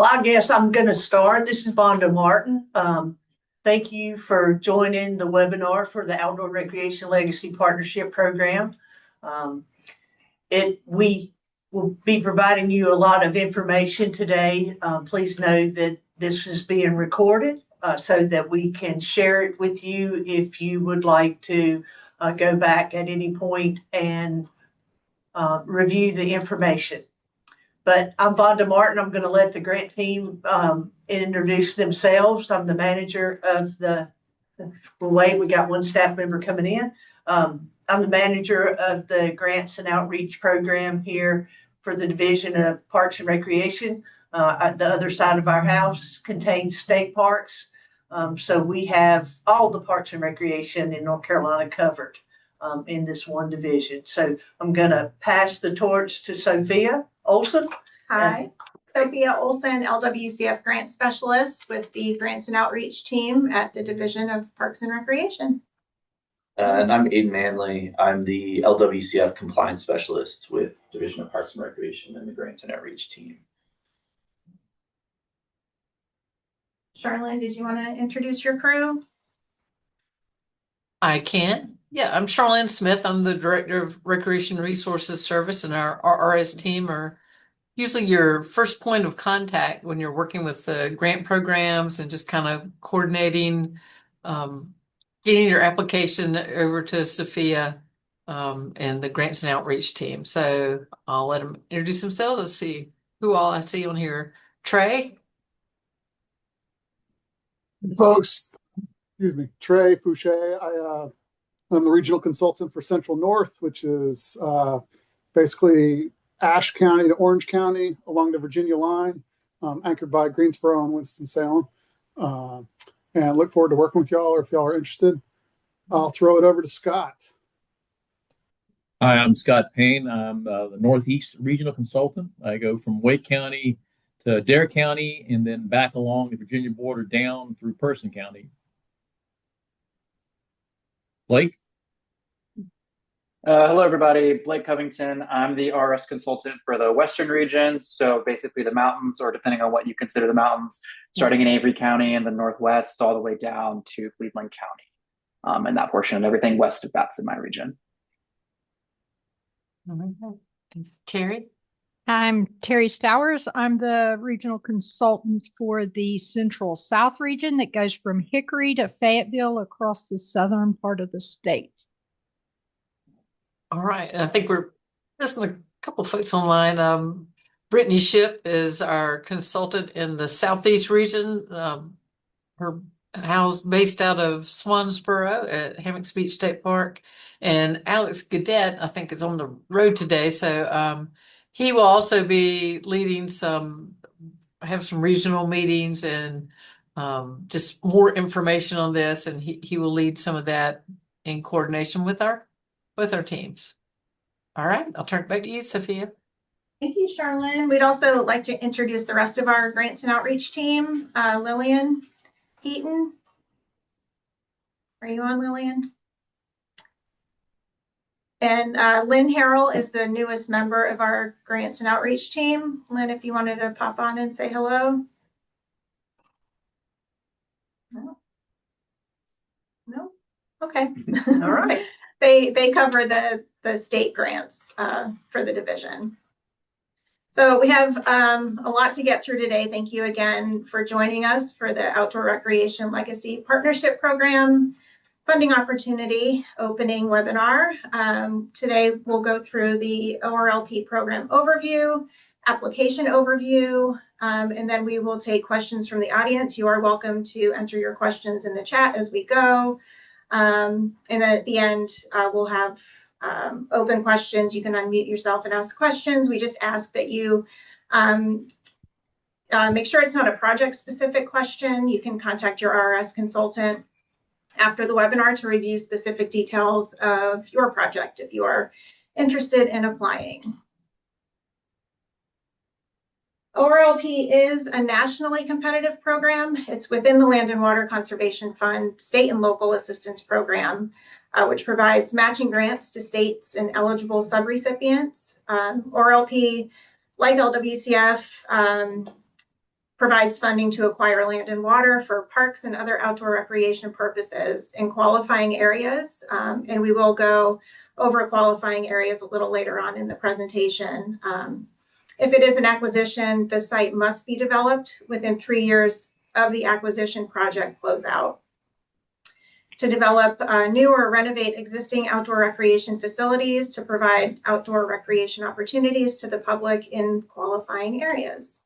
Well, I guess I'm going to start. This is Vonda Martin. Thank you for joining the webinar for the Outdoor Recreation Legacy Partnership Program. We will be providing you a lot of information today. Please know that this is being recorded so that we can share it with you if you would like to go back at any point and review the information. But I'm Vonda Martin. I'm going to let the grant team introduce themselves. I'm the manager of we got one staff member coming in. I'm the manager of the Grants and Outreach Program here for the Division of Parks and Recreation. The other side of our house contains state parks. So we have all the parks and recreation in North Carolina covered in this one division. So I'm going to pass the torch to Sophia Olson. Hi, Sophia Olson, LWCF Grant Specialist with the Grants and Outreach team at the Division of Parks and Recreation. And I'm Aiden Manley. I'm the LWCF Compliance Specialist with Division of Parks and Recreation and the Grants and Outreach team. Charlene, did you want to introduce your crew? I can. Yeah, I'm Charlene Smith. I'm the Director of Recreation Resources Service, and our RRS team are usually your first point of contact when you're working with the grant programs and just kind of coordinating, getting your application over to Sophia and the Grants and Outreach team. So I'll let them introduce themselves. Let's see who all I see on here. Trey. Folks, excuse me, Trey Fouché. I'm the regional consultant for Central North, which is basically Ashe County to Orange County along the Virginia line, anchored by Greensboro and Winston-Salem. And look forward to working with y'all, or if y'all are interested, I'll throw it over to Scott. Hi, I'm Scott Payne. I'm the Northeast Regional Consultant. I go from Wake County to Dare County and then back along the Virginia border down through Person County. Blake? Hello, everybody. Blake Covington. I'm the RS consultant for the Western region. So basically the mountains, or depending on what you consider the mountains, starting in Avery County in the Northwest, all the way down to Cleveland County. And that portion and everything west of that's in my region. Terry? I'm Terry Stowers. I'm the regional consultant for the Central South region that goes from Hickory to Fayetteville across the southern part of the state. All right. And I think we're missing a couple of folks online. Brittany Ship is our consultant in the Southeast region. Her house based out of Swansboro at Hammocks Beach State Park. And Alex Gadet, I think, is on the road today. So he will also be leading have some regional meetings and just more information on this. And he will lead some of that in coordination with our teams. All right, I'll turn it back to you, Sophia. Thank you, Charlene. We'd also like to introduce the rest of our Grants and Outreach team. Lillian Heaton. Are you on, Lillian? And Lynn Harrell is the newest member of our Grants and Outreach team. Lynn, if you wanted to pop on and say hello. No? Okay. All right. They cover the state grants for the division. So we have a lot to get through today. Thank you again for joining us for the Outdoor Recreation Legacy Partnership Program Funding Opportunity Opening Webinar. Today we'll go through the ORLP program overview, application overview, and then we will take questions from the audience. You are welcome to enter your questions in the chat as we go. And then at the end, we'll have open questions. You can unmute yourself and ask questions. We just ask that you make sure it's not a project-specific question. You can contact your RRS consultant after the webinar to review specific details of your project if you are interested in applying. ORLP is a nationally competitive program. It's within the Land and Water Conservation Fund State and Local Assistance Program, which provides matching grants to states and eligible subrecipients. ORLP, like LWCF, provides funding to acquire land and water for parks and other outdoor recreation purposes in qualifying areas. And we will go over qualifying areas a little later on in the presentation. If it is an acquisition, the site must be developed within 3 years of the acquisition project closeout. To develop new or renovate existing outdoor recreation facilities to provide outdoor recreation opportunities to the public in qualifying areas.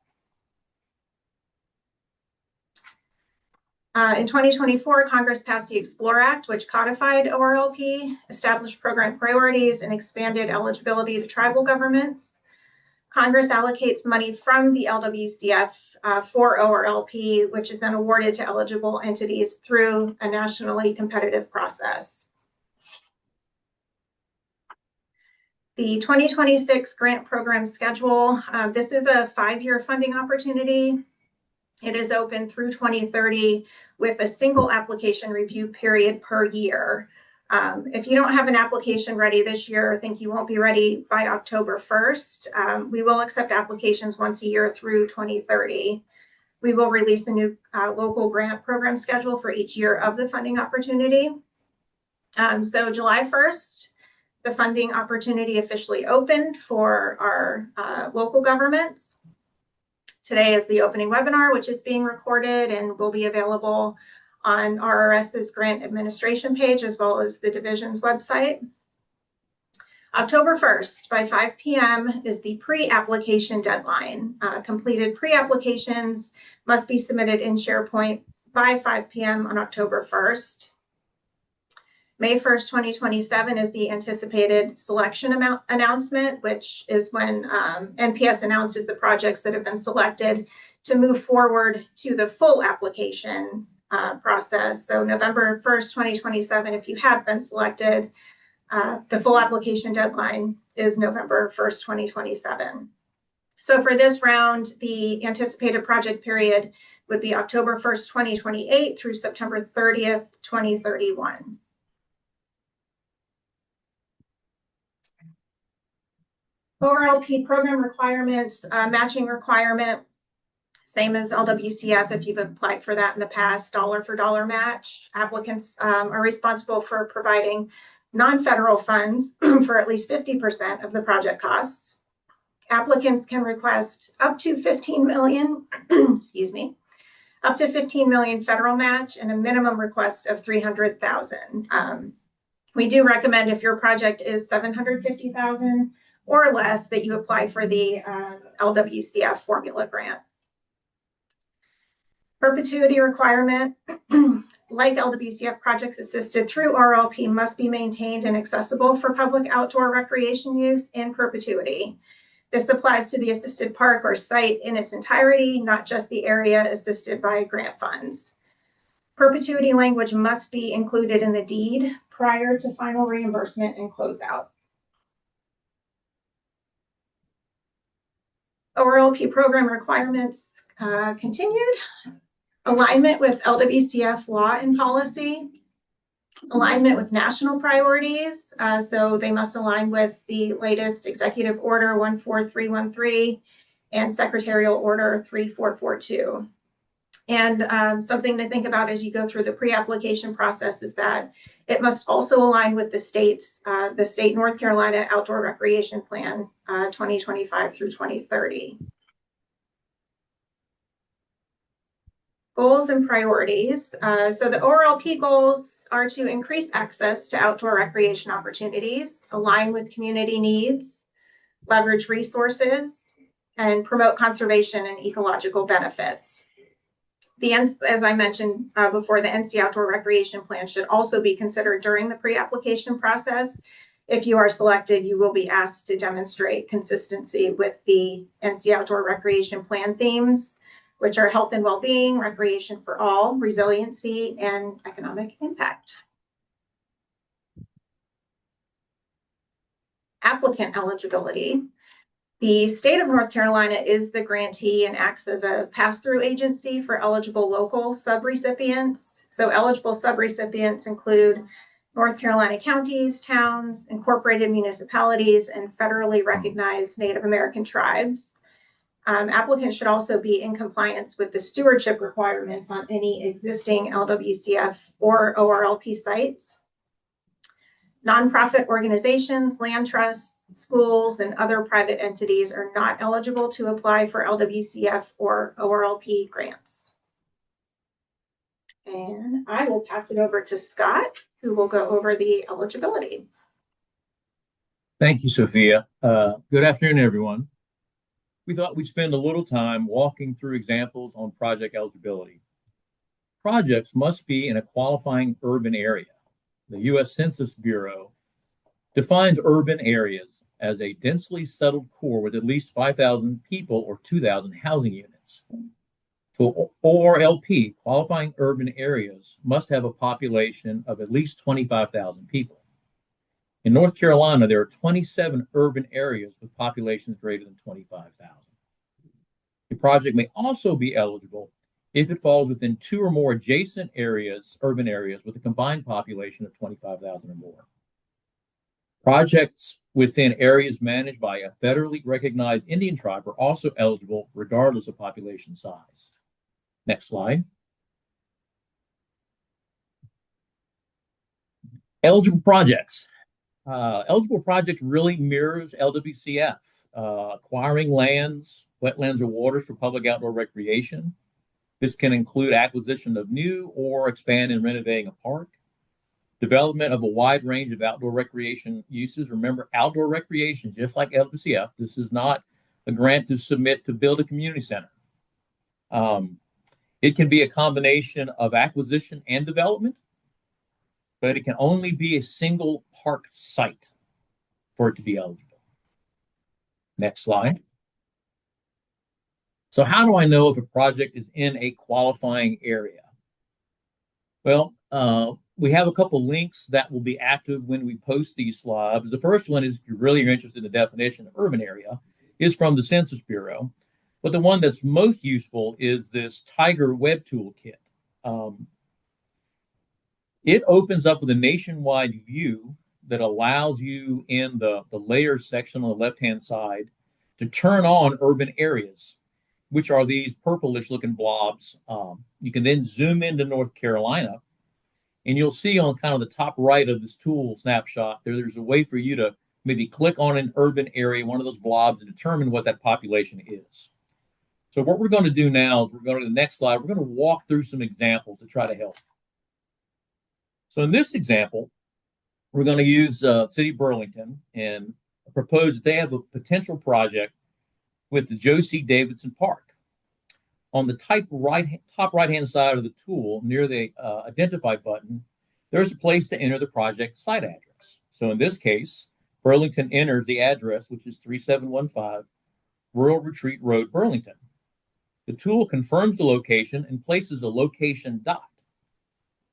In 2024, Congress passed the Explore Act, which codified ORLP, established program priorities, and expanded eligibility to tribal governments. Congress allocates money from the LWCF for ORLP, which is then awarded to eligible entities through a nationally competitive process. The 2026 grant program schedule, this is a 5-year funding opportunity. It is open through 2030 with a single application review period per year. If you don't have an application ready this year, or think you won't be ready by October 1st, we will accept applications once a year through 2030. We will release a new local grant program schedule for each year of the funding opportunity. So July 1st, the funding opportunity officially opened for our local governments. Today is the opening webinar, which is being recorded and will be available on RRS's grant administration page, as well as the division's website. October 1st by 5 p.m. is the pre-application deadline. Completed pre-applications must be submitted in SharePoint by 5 p.m. on October 1st. May 1st, 2027 is the anticipated selection announcement, which is when NPS announces the projects that have been selected to move forward to the full application process. So November 1st, 2027, if you have been selected, the full application deadline is November 1st, 2027. So for this round, the anticipated project period would be October 1st, 2028 through September 30th, 2031. ORLP program requirements, matching requirement, same as LWCF if you've applied for that in the past, dollar for dollar match. Applicants are responsible for providing non-federal funds for at least 50% of the project costs. Applicants can request up to 15 million, excuse me, up to 15 million federal match and a minimum request of 300,000. We do recommend if your project is 750,000 or less that you apply for the LWCF formula grant. Perpetuity requirement, like LWCF projects assisted through ORLP, must be maintained and accessible for public outdoor recreation use in perpetuity. This applies to the assisted park or site in its entirety, not just the area assisted by grant funds. Perpetuity language must be included in the deed prior to final reimbursement and closeout. ORLP program requirements continued. Alignment with LWCF law and policy. Alignment with national priorities. So they must align with the latest Executive Order 14313 and Secretarial Order 3442. And something to think about as you go through the pre-application process is that it must also align with the state North Carolina Outdoor Recreation Plan 2025 through 2030. Goals and priorities. So the ORLP goals are to increase access to outdoor recreation opportunities, align with community needs, leverage resources, and promote conservation and ecological benefits. As I mentioned before, the NC Outdoor Recreation Plan should also be considered during the pre-application process. If you are selected, you will be asked to demonstrate consistency with the NC Outdoor Recreation Plan themes, which are health and well-being, recreation for all, resiliency, and economic impact. Applicant eligibility. The state of North Carolina is the grantee and acts as a pass-through agency for eligible local subrecipients. So eligible subrecipients include North Carolina counties, towns, incorporated municipalities, and federally recognized Native American tribes. Applicants should also be in compliance with the stewardship requirements on any existing LWCF or ORLP sites. Nonprofit organizations, land trusts, schools, and other private entities are not eligible to apply for LWCF or ORLP grants. And I will pass it over to Scott, who will go over the eligibility. Thank you, Sophia. Good afternoon, everyone. We thought we'd spend a little time walking through examples on project eligibility. Projects must be in a qualifying urban area. The U.S. Census Bureau defines urban areas as a densely settled core with at least 5,000 people or 2,000 housing units. For ORLP, qualifying urban areas must have a population of at least 25,000 people. In North Carolina, there are 27 urban areas with populations greater than 25,000. The project may also be eligible if it falls within 2 or more adjacent areas, urban areas, with a combined population of 25,000 or more. Projects within areas managed by a federally recognized Indian tribe are also eligible regardless of population size. Next slide. Eligible projects. Eligible project really mirrors LWCF, acquiring lands, wetlands, or waters for public outdoor recreation. This can include acquisition of new or expand and renovating a park, development of a wide range of outdoor recreation uses. Remember, outdoor recreation, just like LWCF, this is not a grant to submit to build a community center. It can be a combination of acquisition and development, but it can only be a single park site for it to be eligible. Next slide. So how do I know if a project is in a qualifying area? Well, we have a couple links that will be active when we post these slides. The first one is, if you're really interested in the definition of urban area, is from the Census Bureau. But the one that's most useful is this Tiger Web Toolkit. It opens up with a nationwide view that allows you in the layers section on the left-hand side to turn on urban areas, which are these purplish looking blobs. You can then zoom into North Carolina, and you'll see on kind of the top right of this tool snapshot, there's a way for you to maybe click on an urban area, one of those blobs, and determine what that population is. So what we're going to do now is we're going to the next slide. We're going to walk through some examples to try to help. So in this example, we're going to use City of Burlington and propose that they have a potential project with the Joe C. Davidson Park. On the top right-hand side of the tool, near the Identify button, there's a place to enter the project site address. So in this case, Burlington enters the address, which is 3715 Rural Retreat Road, Burlington. The tool confirms the location and places a location dot.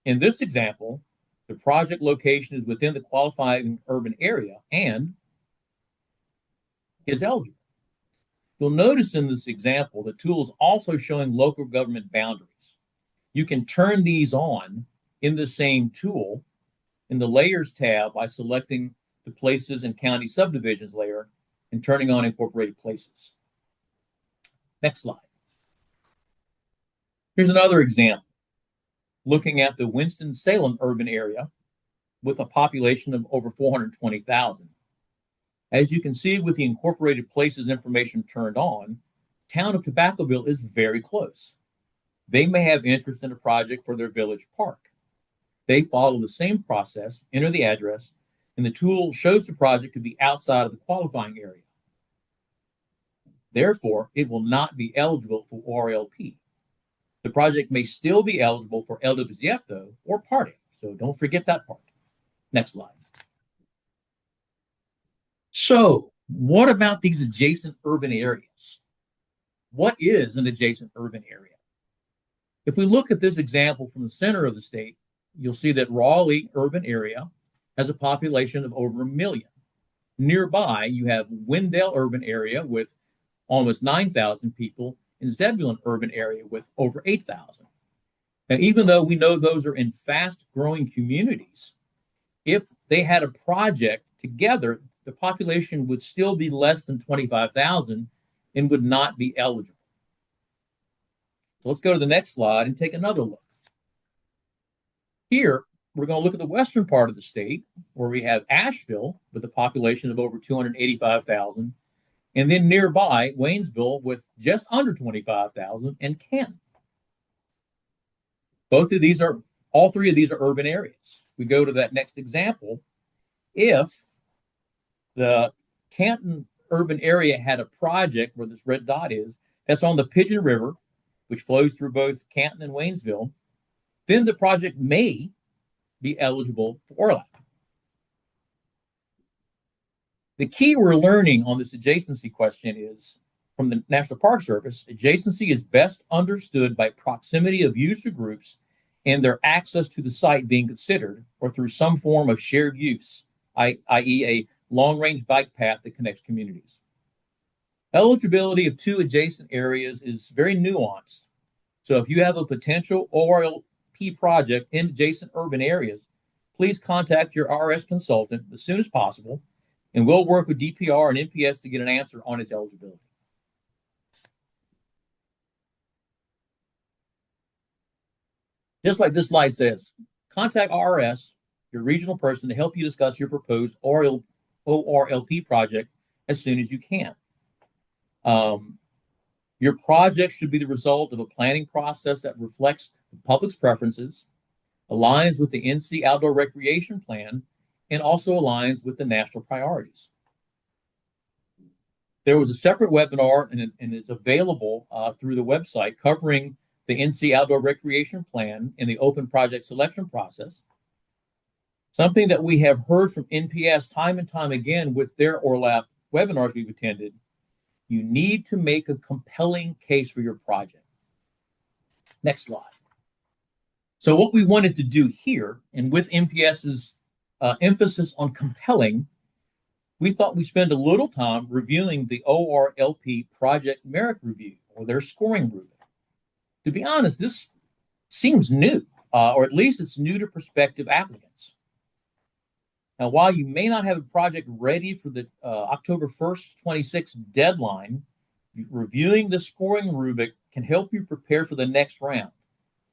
In this example, the project location is within the qualifying urban area and is eligible. You'll notice in this example, the tool is also showing local government boundaries. You can turn these on in the same tool in the Layers tab by selecting the Places and County Subdivisions layer and turning on Incorporated Places. Next slide. Here's another example, looking at the Winston-Salem urban area with a population of over 420,000. As you can see with the Incorporated Places information turned on, town of Tobaccoville is very close. They may have interest in a project for their village park. They follow the same process, enter the address, and the tool shows the project to be outside of the qualifying area. Therefore, it will not be eligible for ORLP. The project may still be eligible for LWCF, though, or Part A, so don't forget that part. Next slide. So, what about these adjacent urban areas? What is an adjacent urban area? If we look at this example from the center of the state, you'll see that Raleigh urban area has a population of over 1 million. Nearby, you have Wendell urban area with almost 9,000 people, and Zebulon urban area with over 8,000. Now, even though we know those are in fast-growing communities, if they had a project together, the population would still be less than 25,000 and would not be eligible. So let's go to the next slide and take another look. Here, we're going to look at the western part of the state, where we have Asheville with a population of over 285,000, and then nearby Waynesville with just under 25,000, and Canton. All three of these are urban areas. We go to that next example. If the Canton urban area had a project where this red dot is, that's on the Pigeon River, which flows through both Canton and Waynesville, then the project may be eligible for ORLP. The key we're learning on this adjacency question is, from the National Park Service, adjacency is best understood by proximity of user groups and their access to the site being considered, or through some form of shared use, i.e. a long-range bike path that connects communities. Eligibility of two adjacent areas is very nuanced. So if you have a potential ORLP project in adjacent urban areas, please contact your RRS consultant as soon as possible, and we'll work with DPR and NPS to get an answer on its eligibility. Just like this slide says, contact RRS, your regional person, to help you discuss your proposed ORLP project as soon as you can. Your project should be the result of a planning process that reflects the public's preferences, aligns with the NC Outdoor Recreation Plan, and also aligns with the national priorities. There was a separate webinar, and it's available through the website, covering the NC Outdoor Recreation Plan and the open project selection process. Something that we have heard from NPS time and time again with their ORLP webinars we've attended: you need to make a compelling case for your project. Next slide. So what we wanted to do here, and with NPS's emphasis on compelling, we thought we'd spend a little time reviewing the ORLP project merit review, or their scoring rubric. To be honest, this seems new, or at least it's new to prospective applicants. Now, while you may not have a project ready for the October 1st, 26 deadline, reviewing the scoring rubric can help you prepare for the next round.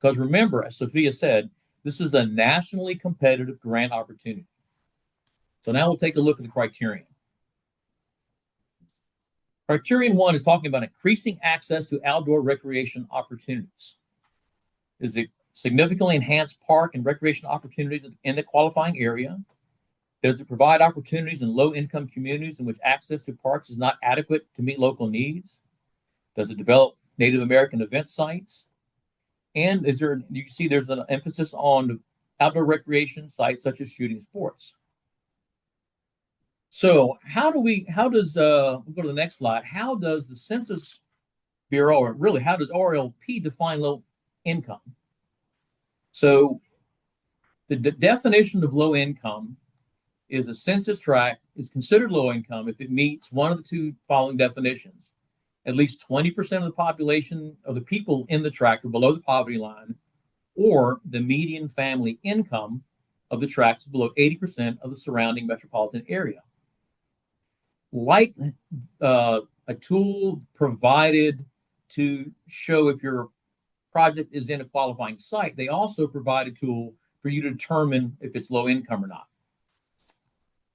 Because remember, as Sophia said, this is a nationally competitive grant opportunity. So now we'll take a look at the criterion. Criterion 1 is talking about increasing access to outdoor recreation opportunities. Is it significantly enhance park and recreation opportunities in the qualifying area? Does it provide opportunities in low-income communities in which access to parks is not adequate to meet local needs? Does it develop Native American event sites? And you see there's an emphasis on outdoor recreation sites such as shooting sports. So we'll go to the next slide. How does the Census Bureau, or really how does ORLP define low income? So the definition of low income is a census tract is considered low income if it meets one of the two following definitions. At least 20% of the population of the people in the tract are below the poverty line, or the median family income of the tract is below 80% of the surrounding metropolitan area. Like a tool provided to show if your project is in a qualifying site, they also provide a tool for you to determine if it's low income or not.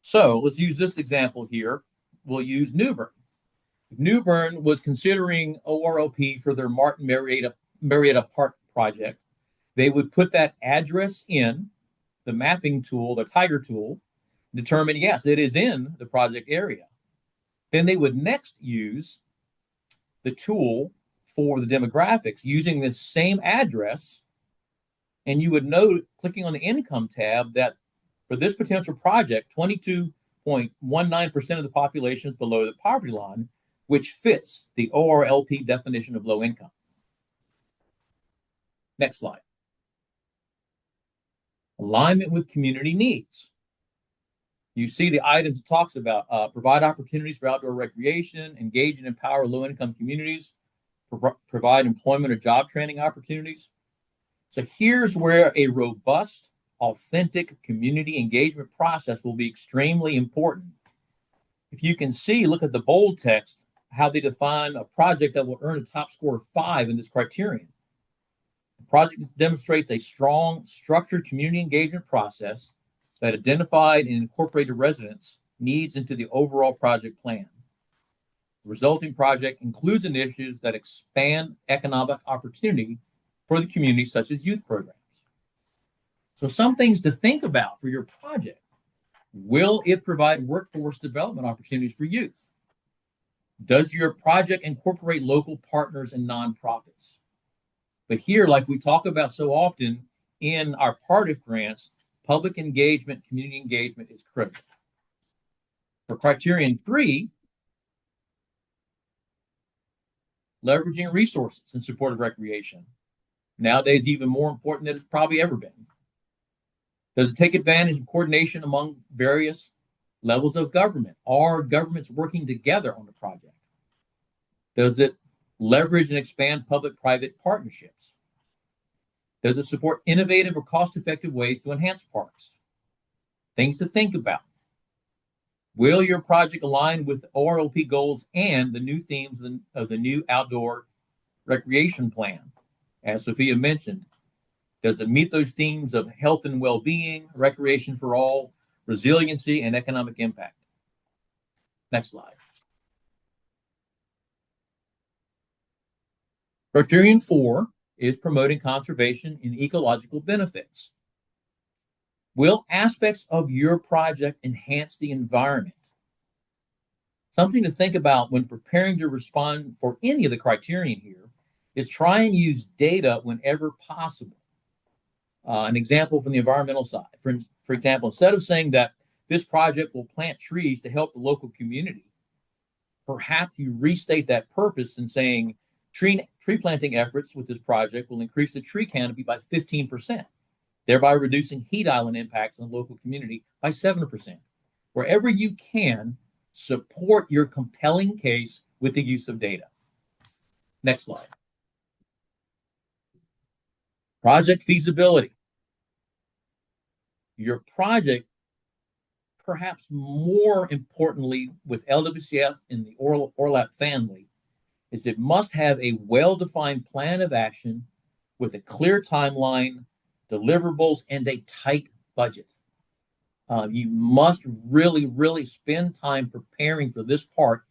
So let's use this example here. We'll use New Bern. If New Bern was considering ORLP for their Martin Marietta Park project, they would put that address in the mapping tool, the Tiger tool, determine, yes, it is in the project area. Then they would next use the tool for the demographics using this same address. And you would note, clicking on the income tab, that for this potential project, 22.19% of the population is below the poverty line, which fits the ORLP definition of low income. Next slide. Alignment with community needs. You see the items it talks about: provide opportunities for outdoor recreation, engage and empower low-income communities, provide employment or job training opportunities. So here's where a robust, authentic community engagement process will be extremely important. If you can see, look at the bold text, how they define a project that will earn a top score of 5 in this criterion. The project demonstrates a strong, structured community engagement process that identified and incorporated residents' needs into the overall project plan. The resulting project includes initiatives that expand economic opportunity for the community, such as youth programs. So some things to think about for your project. Will it provide workforce development opportunities for youth? Does your project incorporate local partners and nonprofits? But here, like we talk about so often in our part of grants, public engagement, community engagement is critical. For criterion 3, leveraging resources in support of recreation. Nowadays, even more important than it's probably ever been. Does it take advantage of coordination among various levels of government? Are governments working together on the project? Does it leverage and expand public-private partnerships? Does it support innovative or cost-effective ways to enhance parks? Things to think about. Will your project align with ORLP goals and the new themes of the new outdoor recreation plan? As Sophia mentioned, does it meet those themes of health and well-being, recreation for all, resiliency, and economic impact? Next slide. Criterion 4 is promoting conservation and ecological benefits. Will aspects of your project enhance the environment? Something to think about when preparing to respond for any of the criterion here is try and use data whenever possible. An example from the environmental side. For example, instead of saying that this project will plant trees to help the local community, perhaps you restate that purpose in saying tree planting efforts with this project will increase the tree canopy by 15%, thereby reducing heat island impacts on the local community by 7%. Wherever you can, support your compelling case with the use of data. Next slide. Project feasibility. Your project, perhaps more importantly with LWCF in the ORLP family, is it must have a well-defined plan of action with a clear timeline, deliverables, and a tight budget. You must really spend time preparing for this part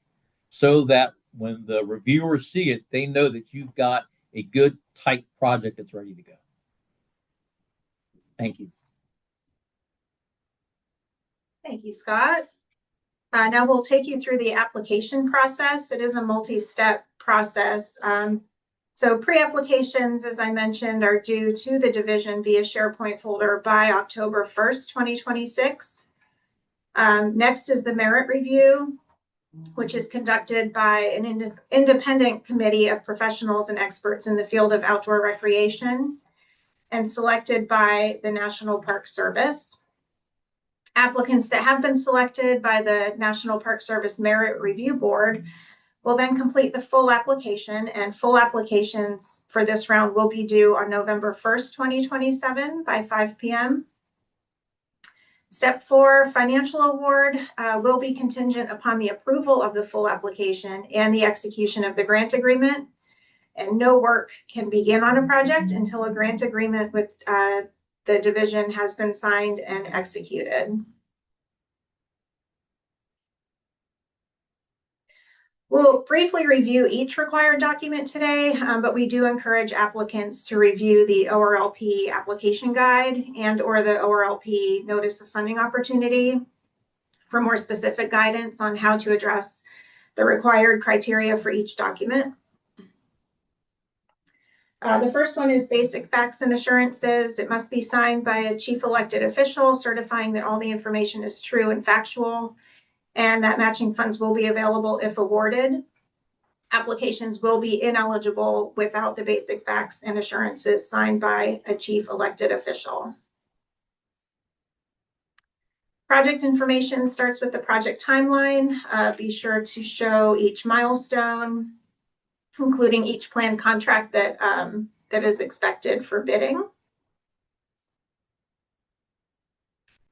so that when the reviewers see it, they know that you've got a good, tight project that's ready to go. Thank you. Thank you, Scott. Now we'll take you through the application process. It is a multi-step process. So pre-applications, as I mentioned, are due to the division via SharePoint folder by October 1st, 2026. Next is the merit review, which is conducted by an independent committee of professionals and experts in the field of outdoor recreation and selected by the National Park Service. Applicants that have been selected by the National Park Service Merit Review Board will then complete the full application, and full applications for this round will be due on November 1st, 2027 by 5 p.m. Step 4, financial award will be contingent upon the approval of the full application and the execution of the grant agreement. And no work can begin on a project until a grant agreement with the division has been signed and executed. We'll briefly review each required document today, but we do encourage applicants to review the ORLP application guide and or the ORLP notice of funding opportunity for more specific guidance on how to address the required criteria for each document. The first one is basic facts and assurances. It must be signed by a chief elected official certifying that all the information is true and factual, and that matching funds will be available if awarded. Applications will be ineligible without the basic facts and assurances signed by a chief elected official. Project information starts with the project timeline. Be sure to show each milestone, including each planned contract that is expected for bidding.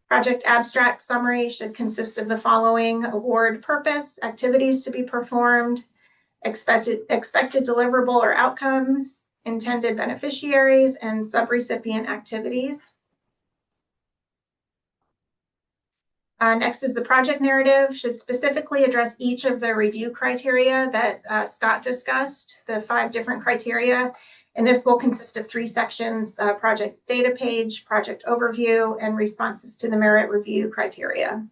Project abstract summary should consist of the following: award purpose, activities to be performed, expected deliverable or outcomes, intended beneficiaries, and subrecipient activities. Next is the project narrative. Should specifically address each of the review criteria that Scott discussed, the 5 different criteria. And this will consist of 3 sections: project data page, project overview, and responses to the merit review criteria.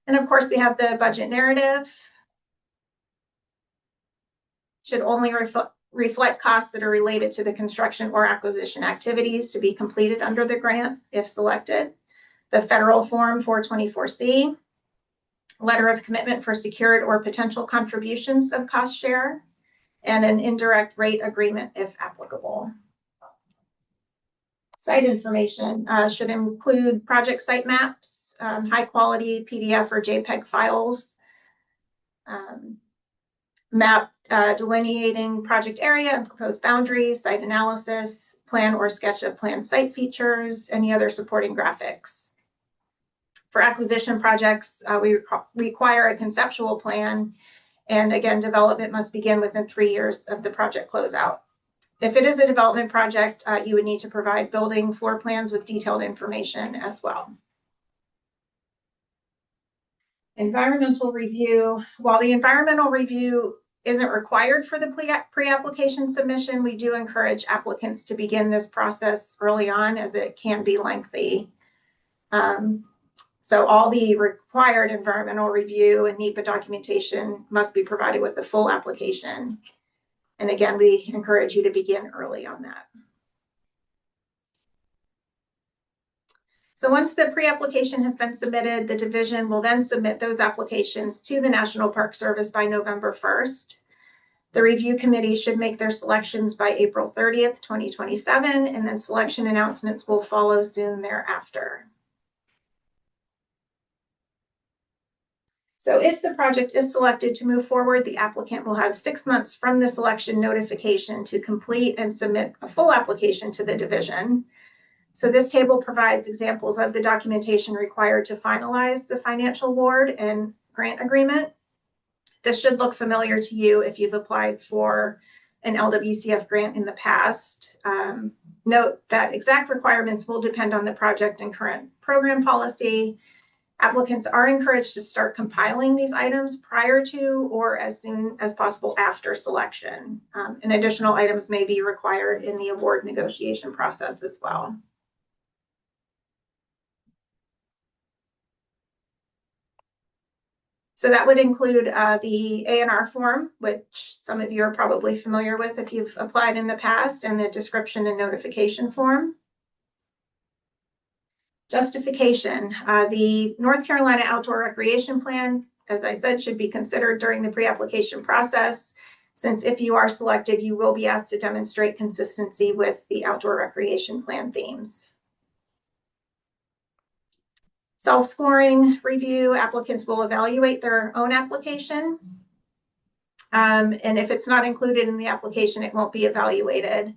And of course, we have the budget narrative. Should only reflect costs that are related to the construction or acquisition activities to be completed under the grant, if selected. The federal form 424C, letter of commitment for secured or potential contributions of cost share, and an indirect rate agreement if applicable. Site information should include project site maps, high quality PDF or JPEG files, map delineating project area and proposed boundaries, site analysis, plan or sketch of planned site features, any other supporting graphics. For acquisition projects, we require a conceptual plan, and again, development must begin within 3 years of the project closeout. If it is a development project, you would need to provide building floor plans with detailed information as well. Environmental review. While the environmental review isn't required for the pre-application submission, we do encourage applicants to begin this process early on, as it can be lengthy. So all the required environmental review and NEPA documentation must be provided with the full application. And again, we encourage you to begin early on that. So once the pre-application has been submitted, the division will then submit those applications to the National Park Service by November 1st. The review committee should make their selections by April 30th, 2027, and then selection announcements will follow soon thereafter. So if the project is selected to move forward, the applicant will have 6 months from the selection notification to complete and submit a full application to the division. So this table provides examples of the documentation required to finalize the financial award and grant agreement. This should look familiar to you if you've applied for an LWCF grant in the past. Note that exact requirements will depend on the project and current program policy. Applicants are encouraged to start compiling these items prior to or as soon as possible after selection. And additional items may be required in the award negotiation process as well. So that would include the A&R form, which some of you are probably familiar with if you've applied in the past, and the description and notification form. Justification. The North Carolina Outdoor Recreation Plan, as I said, should be considered during the pre-application process, since if you are selected, you will be asked to demonstrate consistency with the Outdoor Recreation Plan themes. Self-scoring review. Applicants will evaluate their own application. And if it's not included in the application, it won't be evaluated.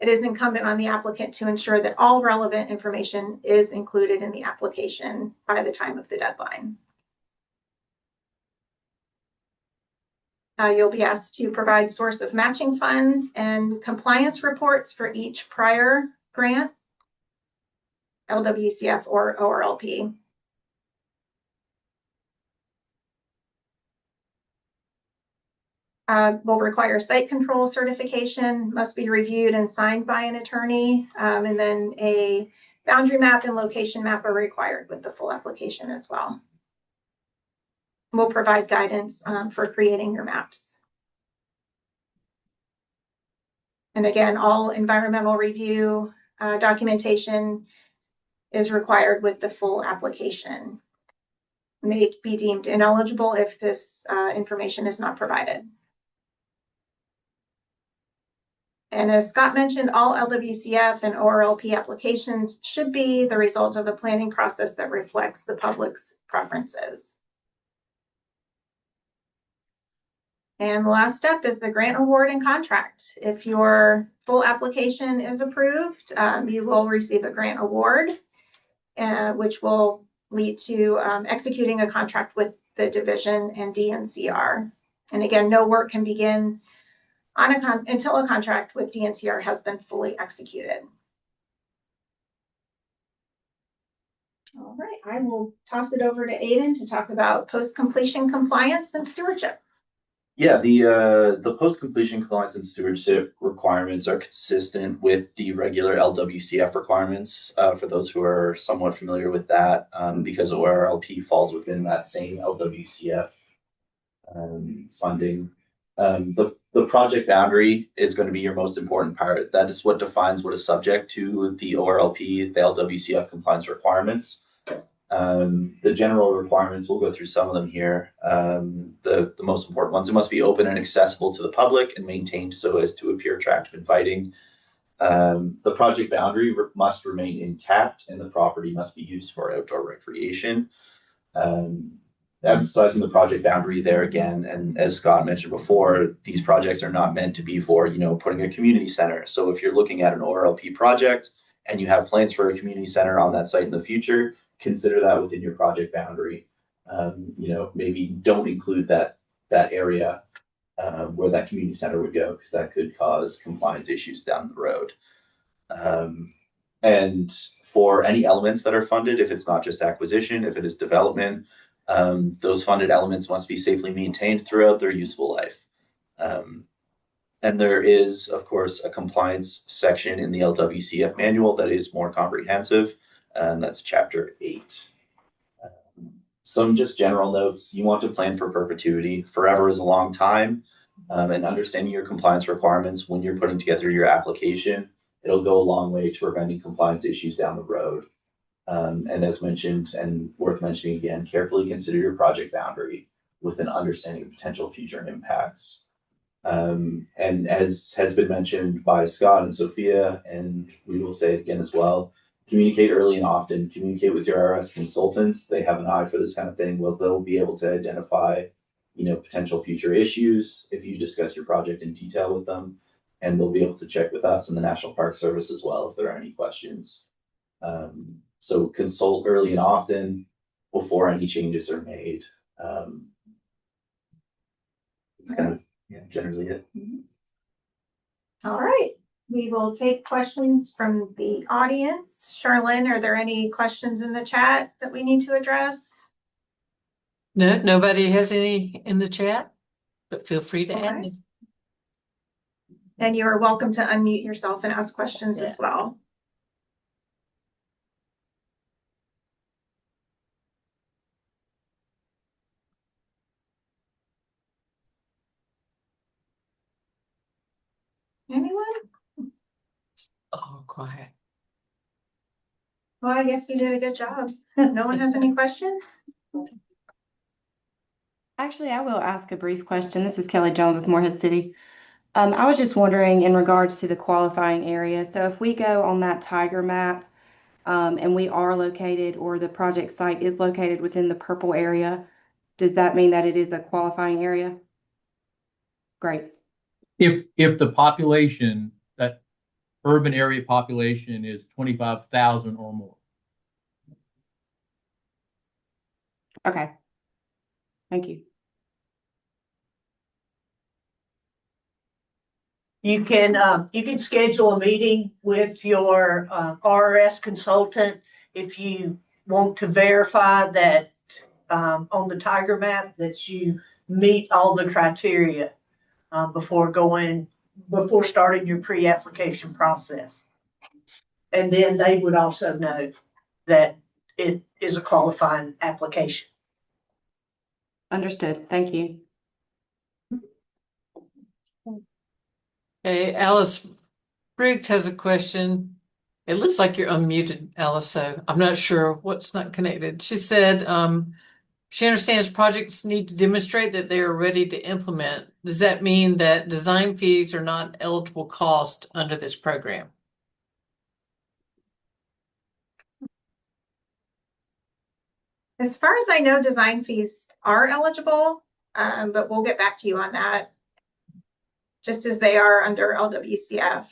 It is incumbent on the applicant to ensure that all relevant information is included in the application by the time of the deadline. You'll be asked to provide source of matching funds and compliance reports for each prior grant, LWCF or ORLP. Will require site control certification, must be reviewed and signed by an attorney, and then a boundary map and location map are required with the full application as well. We'll provide guidance for creating your maps. And again, all environmental review documentation is required with the full application. May be deemed ineligible if this information is not provided. And as Scott mentioned, all LWCF and ORLP applications should be the result of a planning process that reflects the public's preferences. And the last step is the grant award and contract. If your full application is approved, you will receive a grant award, which will lead to executing a contract with the division and DNCR. And again, no work can begin on until a contract with DNCR has been fully executed. All right, I will toss it over to Aiden to talk about post-completion compliance and stewardship. Yeah, the post-completion compliance and stewardship requirements are consistent with the regular LWCF requirements. For those who are somewhat familiar with that, because ORLP falls within that same LWCF funding. The project boundary is going to be your most important part. That is what defines what is subject to the ORLP, the LWCF compliance requirements. The general requirements, we'll go through some of them here. The most important ones, it must be open and accessible to the public and maintained so as to appear attractive and inviting. The project boundary must remain intact and the property must be used for outdoor recreation. Emphasizing the project boundary there again, and as Scott mentioned before, these projects are not meant to be for, putting a community center. So if you're looking at an ORLP project and you have plans for a community center on that site in the future, consider that within your project boundary. Maybe don't include that area where that community center would go, because that could cause compliance issues down the road. And for any elements that are funded, if it's not just acquisition, if it is development, those funded elements must be safely maintained throughout their useful life. And there is, of course, a compliance section in the LWCF manual that is more comprehensive, and that's chapter 8. Some just general notes. You want to plan for perpetuity. Forever is a long time, and understanding your compliance requirements when you're putting together your application, it'll go a long way to preventing compliance issues down the road. And as mentioned, and worth mentioning again, carefully consider your project boundary with an understanding of potential future impacts. And as has been mentioned by Scott and Sophia, and we will say it again as well, communicate early and often. Communicate with your RRS consultants. They have an eye for this kind of thing. They'll be able to identify, potential future issues if you discuss your project in detail with them, and they'll be able to check with us and the National Park Service as well if there are any questions. So consult early and often before any changes are made. It's kind of generally it. All right, we will take questions from the audience. Charlene, are there any questions in the chat that we need to address? No, nobody has any in the chat, but feel free to add them. And you are welcome to unmute yourself and ask questions as well. Anyone? Oh, quiet. Well, I guess you did a good job. No one has any questions? Actually, I will ask a brief question. This is Kelly Jones with Morehead City. I was just wondering in regards to the qualifying area. So if we go on that tiger map and we are located, or the project site is located within the purple area, does that mean that it is a qualifying area? Great. If the population, that urban area population, is 25,000 or more. Okay. Thank you. You can schedule a meeting with your RRS consultant if you want to verify that on the tiger map that you meet all the criteria before starting your pre-application process. And then they would also know that it is a qualifying application. Understood. Thank you. Hey, Alice Briggs has a question. It looks like you're unmuted, Alice, so I'm not sure what's not connected. She said she understands projects need to demonstrate that they are ready to implement. Does that mean that design fees are not eligible cost under this program? As far as I know, design fees are eligible, but we'll get back to you on that, just as they are under LWCF.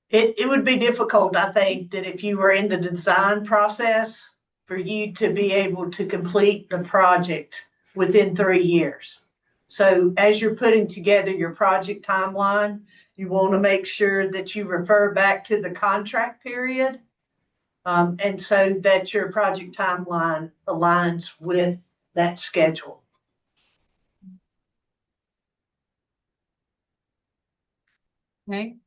It would be difficult, I think, that if you were in the design process for you to be able to complete the project within 3 years. So as you're putting together your project timeline, you want to make sure that you refer back to the contract period, and so that your project timeline aligns with that schedule. Okay.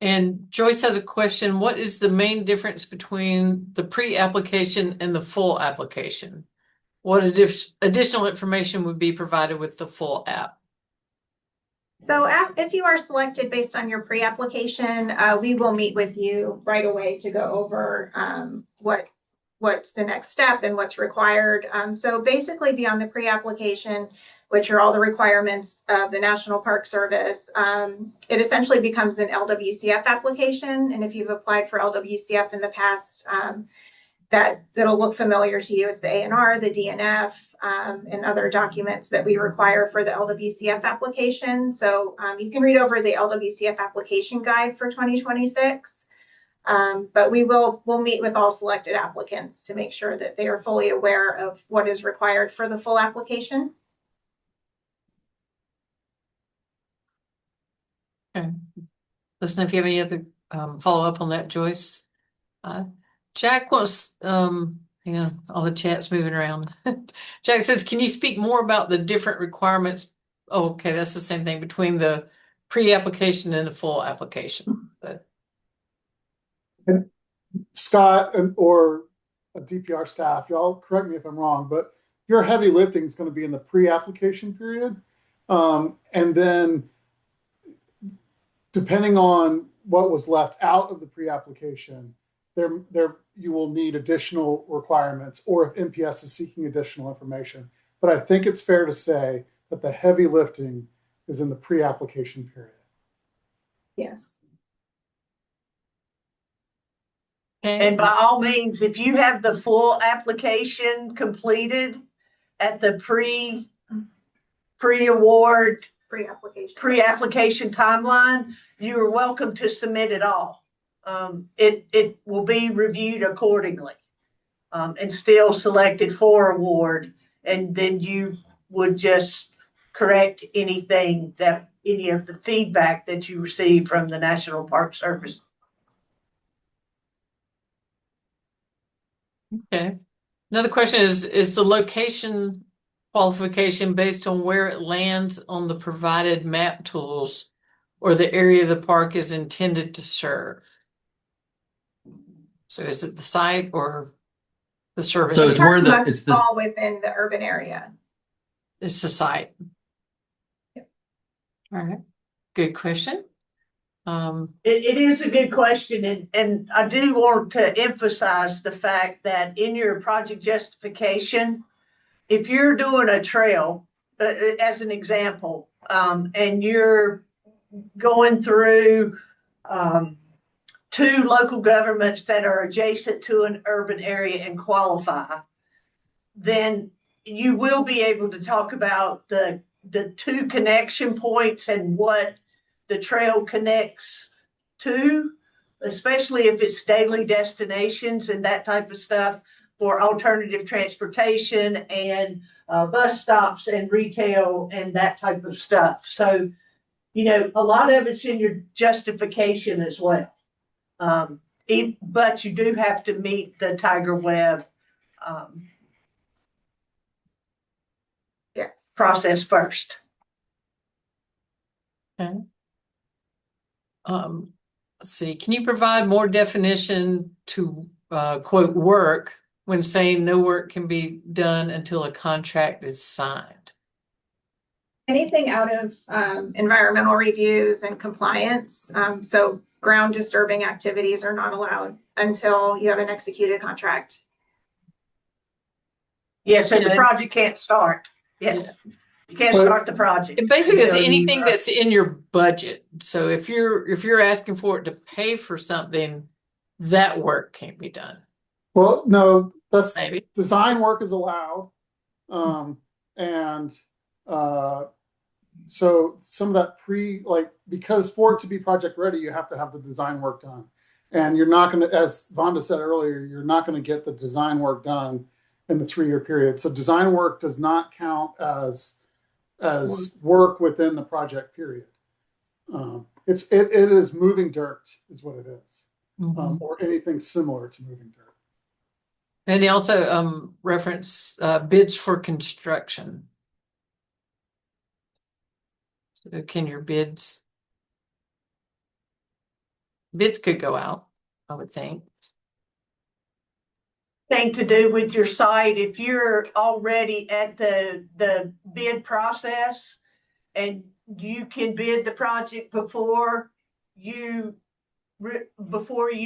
And Joyce has a question. What is the main difference between the pre-application and the full application? What additional information would be provided with the full app? So if you are selected based on your pre-application, we will meet with you right away to go over what's the next step and what's required. So basically beyond the pre-application, which are all the requirements of the National Park Service, it essentially becomes an LWCF application. And if you've applied for LWCF in the past, that'll look familiar to you. It's the A&R, the DNF, and other documents that we require for the LWCF application. So you can read over the LWCF application guide for 2026. But we'll meet with all selected applicants to make sure that they are fully aware of what is required for the full application. Okay. Listen, if you have any other follow up on that, Joyce. Jack wants, hang on, all the chat's moving around. Jack says, can you speak more about the different requirements? Oh, okay, that's the same thing between the pre-application and the full application. But And Scott or a DPR staff, y'all correct me if I'm wrong, but your heavy lifting is going to be in the pre-application period. And then depending on what was left out of the pre-application, you will need additional requirements, or if NPS is seeking additional information. But I think it's fair to say that the heavy lifting is in the pre-application period. Yes. okay. And by all means, if you have the full application completed at the pre-award, pre-application timeline, you are welcome to submit it all. It will be reviewed accordingly, and still selected for award. And then you would just correct any of the feedback that you receive from the National Park Service. Okay. Another question is the location qualification based on where it lands on the provided map tools or the area the park is intended to serve? So is it the site or the service? So it's where it's this all within the urban area. It's the site. Yep. All right. Good question. It is a good question, and I do want to emphasize the fact that in your project justification, if you're doing a trail, as an example, and you're going through 2 local governments that are adjacent to an urban area and qualify, then you will be able to talk about the 2 connection points and what the trail connects to, especially if it's daily destinations and that type of stuff for alternative transportation and bus stops and retail and that type of stuff. So, a lot of it's in your justification as well. But you do have to meet the Tiger Web Yes. process first. Okay. Let's see. Can you provide more definition to quote work when saying no work can be done until a contract is signed? Anything out of environmental reviews and compliance. So ground disturbing activities are not allowed until you have an executed contract. Yes, and the project can't start. Yeah. You can't start the project. It basically is anything that's in your budget. So if you're asking for it to pay for something, that work can't be done. Well, no, that's Maybe. design work is allowed. So some of that because for it to be project ready, you have to have the design work done. And you're not going to, as Vonda said earlier, you're not going to get the design work done in the 3-year period. So design work does not count as work within the project period. It is moving dirt is what it is, or anything similar to moving dirt. And he also referenced bids for construction. So can your bids could go out, I would think. Thing to do with your site, if you're already at the bid process and you can bid the project before you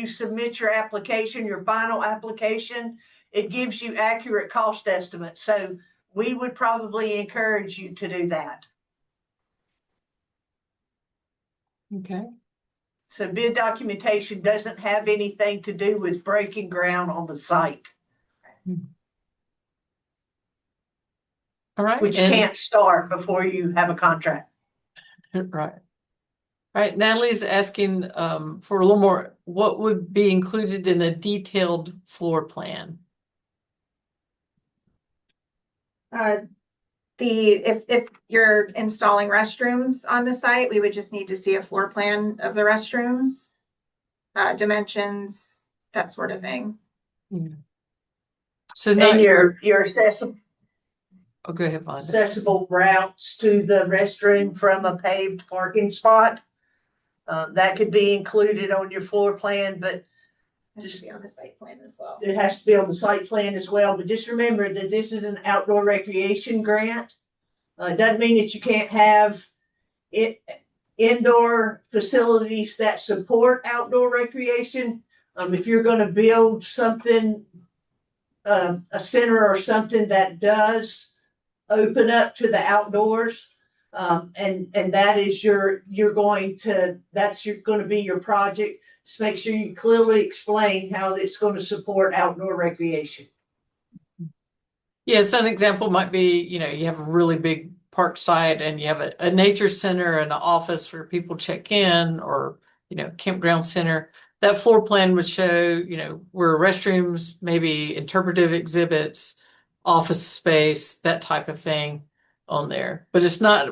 submit your application, your final application, it gives you accurate cost estimates. So we would probably encourage you to do that. Okay. So bid documentation doesn't have anything to do with breaking ground on the site, All right. which can't start before you have a contract. Right. All right. Natalie's asking for a little more. What would be included in a detailed floor plan? If you're installing restrooms on the site, we would just need to see a floor plan of the restrooms, dimensions, that sort of thing. So not and your accessible. Oh, go ahead, Vonda. Accessible routes to the restroom from a paved parking spot. That could be included on your floor plan, but It should be on the site plan as well. it has to be on the site plan as well. But just remember that this is an outdoor recreation grant. It doesn't mean that you can't have indoor facilities that support outdoor recreation. If you're going to build something, a center or something that does open up to the outdoors, and that is going to be your project. Just make sure you clearly explain how it's going to support outdoor recreation. Yes, an example might be, you have a really big park site and you have a nature center and an office where people check in, or, campground center. That floor plan would show, where restrooms, maybe interpretive exhibits, office space, that type of thing on there. But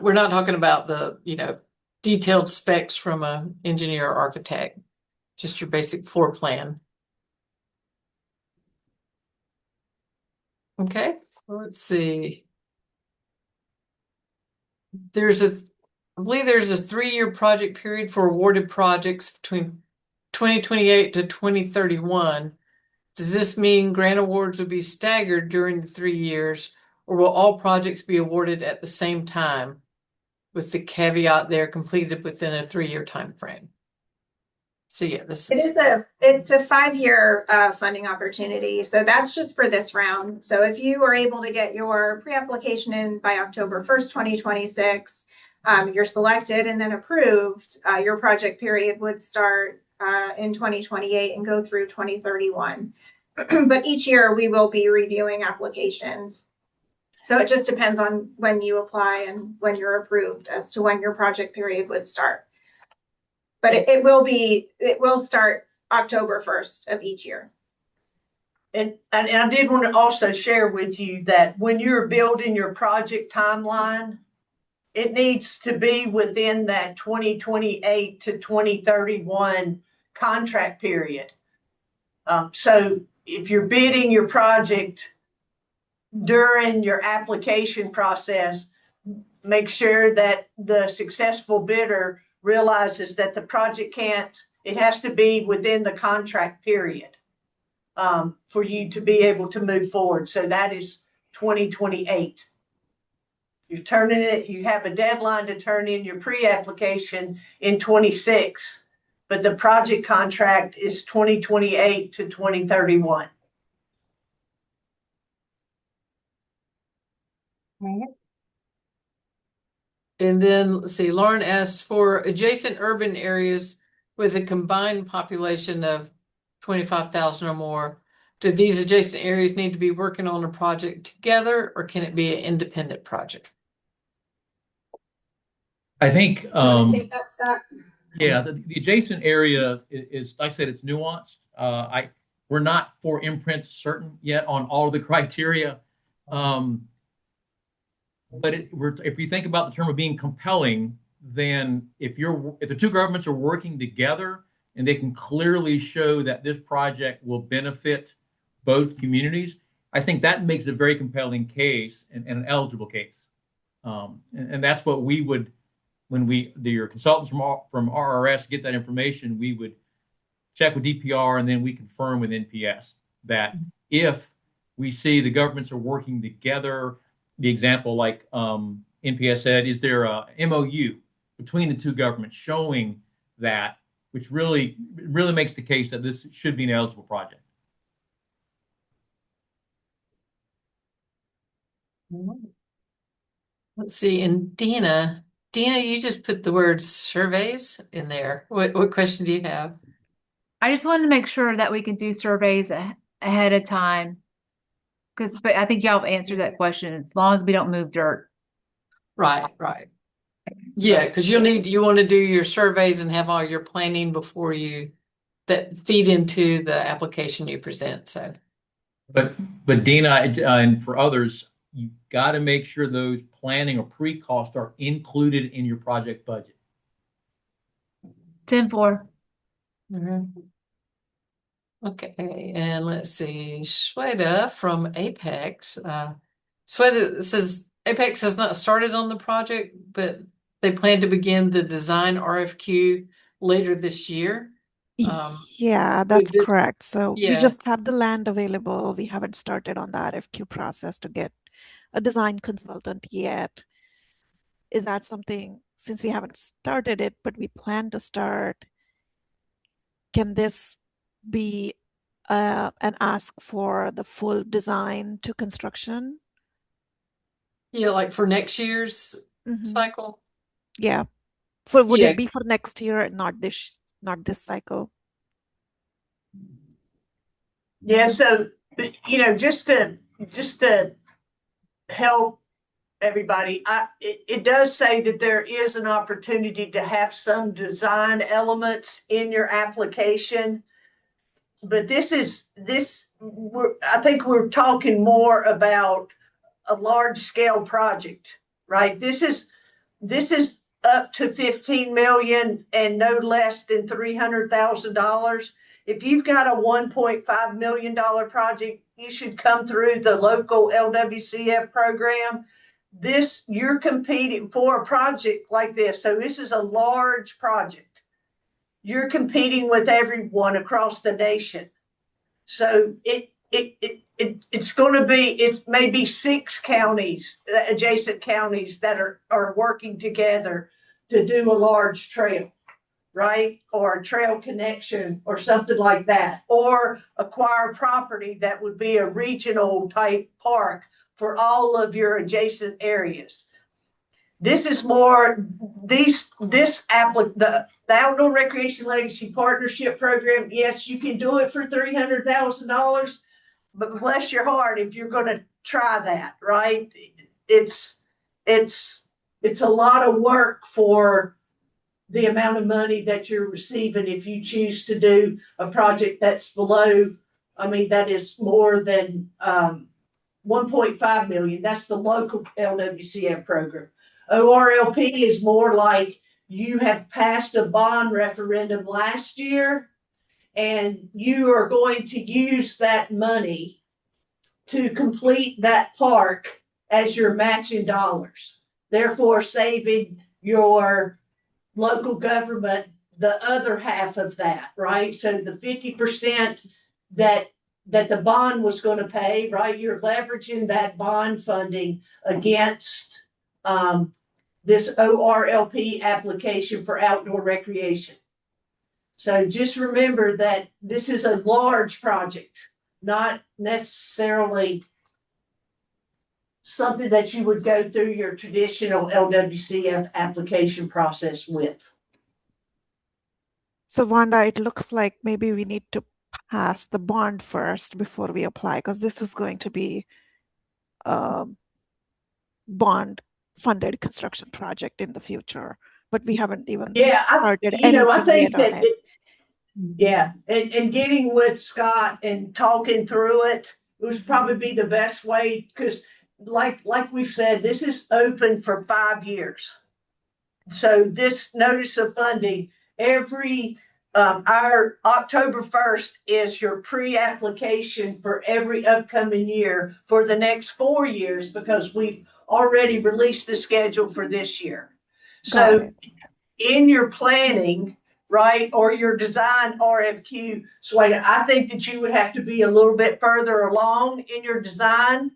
we're not talking about the, detailed specs from an engineer or architect, just your basic floor plan. Okay, let's see. I believe there's a 3-year project period for awarded projects between 2028 to 2031. Does this mean grant awards will be staggered during the 3 years, or will all projects be awarded at the same time, with the caveat they're completed within a 3-year time frame? So yeah, it's a 5-year funding opportunity. So that's just for this round. So if you were able to get your pre-application in by October 1st, 2026, you're selected and then approved, your project period would start in 2028 and go through 2031. But each year we will be reviewing applications. So it just depends on when you apply and when you're approved as to when your project period would start. But it will start October 1st of each year. And I did want to also share with you that when you're building your project timeline, it needs to be within that 2028 to 2031 contract period. So if you're bidding your project during your application process, make sure that the successful bidder realizes that the project it has to be within the contract period for you to be able to move forward. So that is 2028. You have a deadline to turn in your pre-application in 26, but the project contract is 2028 to 2031. And then let's see, Lauren asks for adjacent urban areas with a combined population of 25,000 or more. Do these adjacent areas need to be working on a project together, or can it be an independent project? I think Take that, Scott. Yeah, the adjacent area is, like I said, it's nuanced. We're not for imprints certain yet on all of the criteria. But if you think about the term of being compelling, then if the two governments are working together and they can clearly show that this project will benefit both communities, I think that makes a very compelling case and an eligible case. And that's what we would, when your consultants from RRS get that information, we would check with DPR and then we confirm with NPS that if we see the governments are working together, the example like NPS said, is there a MOU between the two governments showing that, which really makes the case that this should be an eligible project. Let's see, and Dina, you just put the word surveys in there. What question do you have? I just wanted to make sure that we can do surveys ahead of time. But I think y'all have answered that question, as long as we don't move dirt. Right. Yeah, because you want to do your surveys and have all your planning before that feed into the application you present. So, but Dina, and for others, you got to make sure those planning or pre-costs are included in your project budget. 10-4. Okay, and let's see, Shweta from Apex. Shweta says Apex has not started on the project, but they plan to begin the design RFQ later this year. Yeah, that's correct. So we Yeah. just have the land available. We haven't started on the RFQ process to get a design consultant yet. Is that something, since we haven't started it, but we plan to start, can this be an ask for the full design to construction? Yeah, like for next year's cycle? Yeah. Would it be for next year, not this cycle? Yeah, so just to help everybody, it does say that there is an opportunity to have some design elements in your application, but I think we're talking more about a large scale project, right? This is up to 15 million and no less than $300,000. If you've got a $1.5 million project, you should come through the local LWCF program. You're competing for a project like this. So this is a large project. You're competing with everyone across the nation. So it's going to be, it's maybe 6 counties, adjacent counties that are working together to do a large trail, right? Or a trail connection or something like that, or acquire property that would be a regional type park for all of your adjacent areas. This is more, the Outdoor Recreation Legacy Partnership Program, yes, you can do it for $300,000, but bless your heart if you're going to try that, right? It's a lot of work for the amount of money that you're receiving if you choose to do a project that's that is more than 1.5 million. That's the local LWCF program. ORLP is more like you have passed a bond referendum last year and you are going to use that money to complete that park as your matching dollars, therefore saving your local government the other half of that, right? So the 50% that the bond was going to pay, right? You're leveraging that bond funding against this ORLP application for outdoor recreation. So just remember that this is a large project, not necessarily something that you would go through your traditional LWCF application process with. So Wanda, it looks like maybe we need to pass the bond first before we apply, because this is going to be a bond funded construction project in the future. but we haven't even Yeah, started I anything think yet on that, it. yeah, and getting with Scott and talking through it would probably be the best way, because like we've said, this is open for 5 years. So this notice of funding, our October 1st is your pre-application for every upcoming year for the next 4 years, because we've already released the schedule for this year. Got So it. in your planning, right, or your design RFQ, Swayda, I think that you would have to be a little bit further along in your design,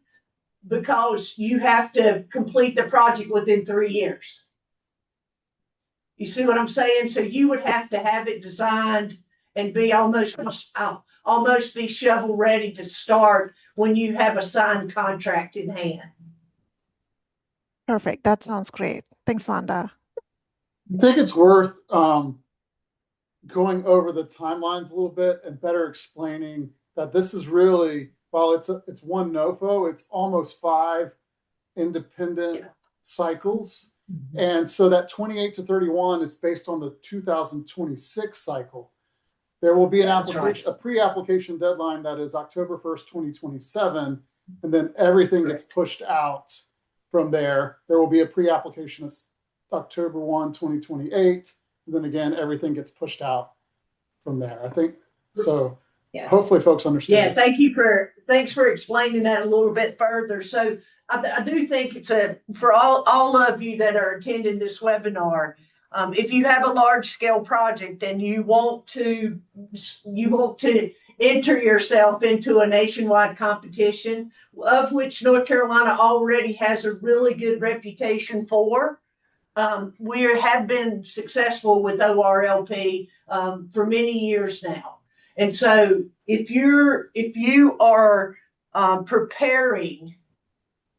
because you have to complete the project within 3 years. You see what I'm saying? So you would have to have it designed and be almost be shovel ready to start when you have a signed contract in hand. Perfect. That sounds great. Thanks, Wanda. I think it's worth going over the timelines a little bit and better explaining that this is really, while it's one NOFO, it's almost 5 independent cycles. And so that 28 to 31 is based on the 2026 cycle. There will be an application, a pre-application deadline that is October 1st, 2027, and then everything gets pushed out from there. There will be a pre-application October 1, 2028, and then again, everything gets pushed out from there. I think so. Yes. Hopefully folks understand. Yeah, thanks for explaining that a little bit further. So I do think it's for all of you that are attending this webinar, if you have a large scale project and you want to enter yourself into a nationwide competition, of which North Carolina already has a really good reputation for, we have been successful with ORLP for many years now. And so if you are preparing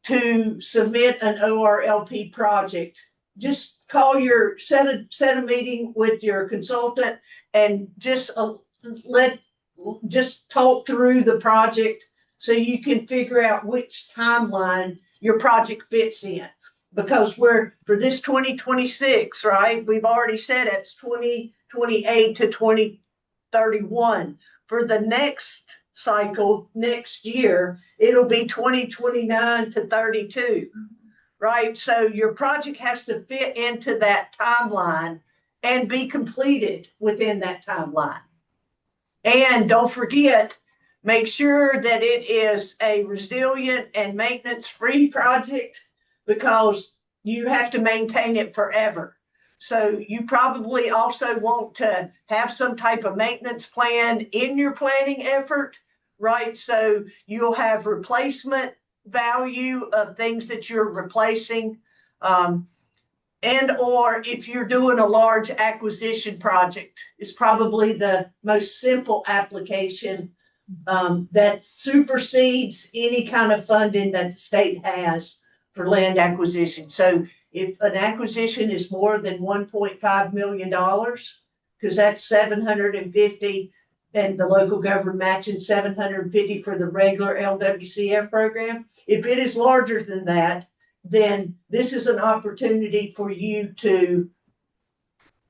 to submit an ORLP project, just set a meeting with your consultant and just talk through the project so you can figure out which timeline your project fits in. Because for this 2026, right, we've already said it's 2028 to 2031. For the next cycle, next year, it'll be 2029 to 32, right? So your project has to fit into that timeline and be completed within that timeline. And don't forget, make sure that it is a resilient and maintenance-free project, because you have to maintain it forever. So you probably also want to have some type of maintenance plan in your planning effort, right? So you'll have replacement value of things that you're replacing. And or if you're doing a large acquisition project, it's probably the most simple application that supersedes any kind of funding that the state has for land acquisition. So if an acquisition is more than $1.5 million, because that's 750, and the local government matching 750 for the regular LWCF program. If it is larger than that, then this is an opportunity for you to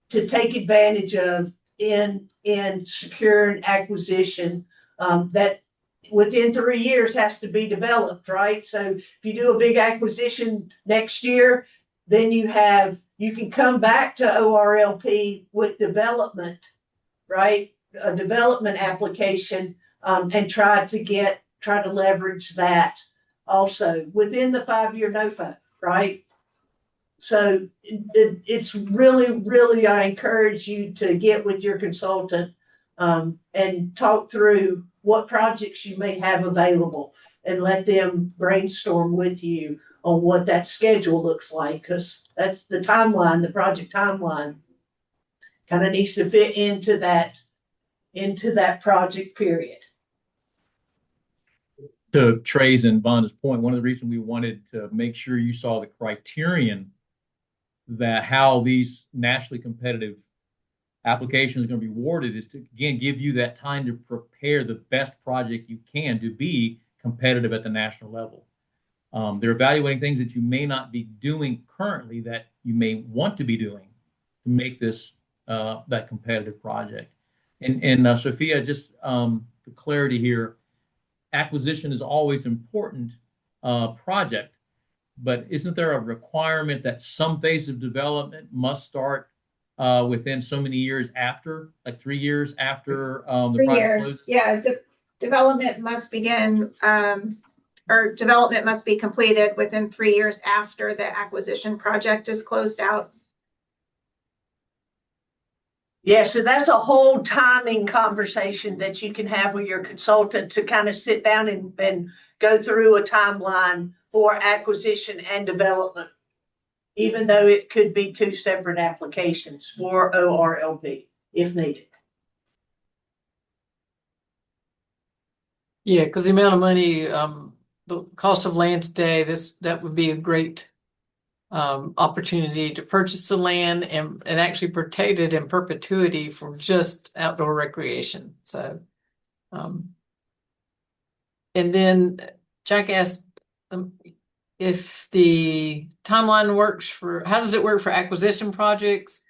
take advantage of in securing acquisition that within 3 years has to be developed, right? So if you do a big acquisition next year, then you can come back to ORLP with development, right? A development application and try to leverage that also within the 5-year NOFO, right? So it's really, I encourage you to get with your consultant and talk through what projects you may have available and let them brainstorm with you on what that schedule looks like, because that's the timeline, the project timeline kind of needs to fit into that project period. To Trey's and Vonda's point, one of the reasons we wanted to make sure you saw the criterion that how these nationally competitive applications are going to be awarded is to, again, give you that time to prepare the best project you can to be competitive at the national level. They're evaluating things that you may not be doing currently that you may want to be doing to make this that competitive project. And Sophia, just for clarity here, acquisition is always important project, but isn't there a requirement that some phase of development must start within so many years after, like 3 years after the 3 project years. closes? Yeah, development must begin, or development must be completed within 3 years after the acquisition project is closed out. Yeah, so that's a whole timing conversation that you can have with your consultant to kind of sit down and go through a timeline for acquisition and development, even though it could be 2 separate applications for ORLP if needed. Yeah, because the amount of money, the cost of land today, that would be a great opportunity to purchase the land and actually protect it in perpetuity for just outdoor recreation. So, and then Jack asked if the timeline works how does it work for acquisition projects?